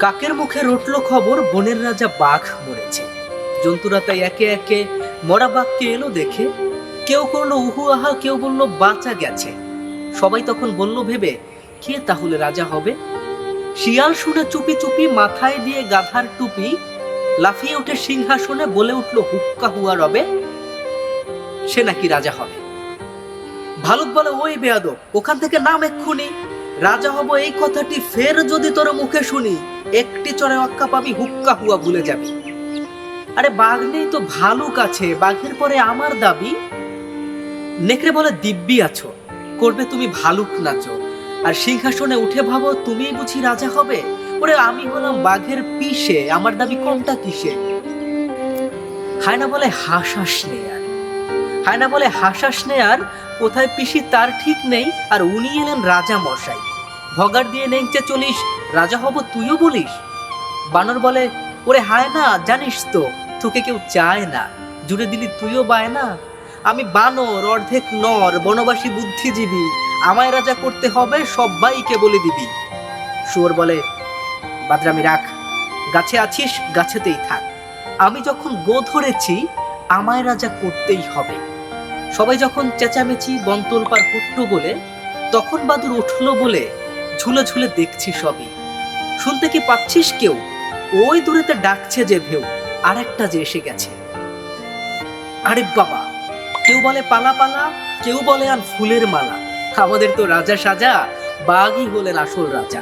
কাকের মুখে রটল খবর বনের রাজা বাঘ মরেছে। জন্তুরা তাই একে একে মরা বাঘকে এলো দেখে। কেউ করলো উহু আহা, কেউ বলল বাঁচা গেছে। সবাই তখন বলল ভেবে, কে তাহলে রাজা হবে? শিয়াল শুনে চুপি চুপি মাথায় দিয়ে গাধার টুপি, লাফিয়ে উঠে সিংহাসনে বলে উঠল হুক্কা হুয়া রবে, সে নাকি রাজা হবে। ভালুক বলে, ওই বেয়াদব, ওখান থেকে নাম এক্ষুনি। রাজা হব এই কথাটি ফের যদি তোর মুখে শুনি, একটি চড়ে অক্কা পাবি, হুক্কা হুয়া ভুলে যাবি। আরে বাঘ নেই তো ভালুক আছে, বাঘের পরে আমার দাবি। নেকড়ে বলে, দিব্যি আছো, করবে তুমি ভালুক নাচো, আর সিংহাসনে উঠে ভাবো তুমি বুঝি রাজা হবে। ওরে আমি হলাম বাঘের পিসে, আমার দাবি কমটা কিসে? হায়না বলে, হাসাস নে আর। হায়না বলে, হাসাস নে আর, কোথায় পিসি তার ঠিক নেই, আর উনি এলেন রাজা মশাই। ভগার দিয়ে নেংচে চলিস, রাজা হব তুইও বলিস। বানর বলে, ওরে হায়না, জানিস তো তোকে কেউ চায় না, জুড়ে দিলি তুইও বায় না। আমি বানর, অর্ধেক নর, বনবাসী বুদ্ধিজীবী, আমায় রাজা করতে হবে, সবাইকে বলে দিবি। শুয়োর বলে, বাদরামি রাখ, গাছে আছিস গাছেতেই থাক, আমি যখন গো ধরেছি আমায় রাজা করতেই হবে। সবাই যখন চেঁচামেচি বন্তল পার হুট্টো বলে, তখন বাদুর উঠলো বলে, ঝুলে ঝুলে দেখছি সবই। শুনতে কি পাচ্ছিস কেউ? ওই দূরেতে ডাকছে যে ভেউ, আর একটা যে এসে গেছে। আরে বাবা, কেউ বলে পালা পালা, কেউ বলে আর ফুলের মালা, আমাদের তো রাজা সাজা, বাঘই হলেন আসল রাজা।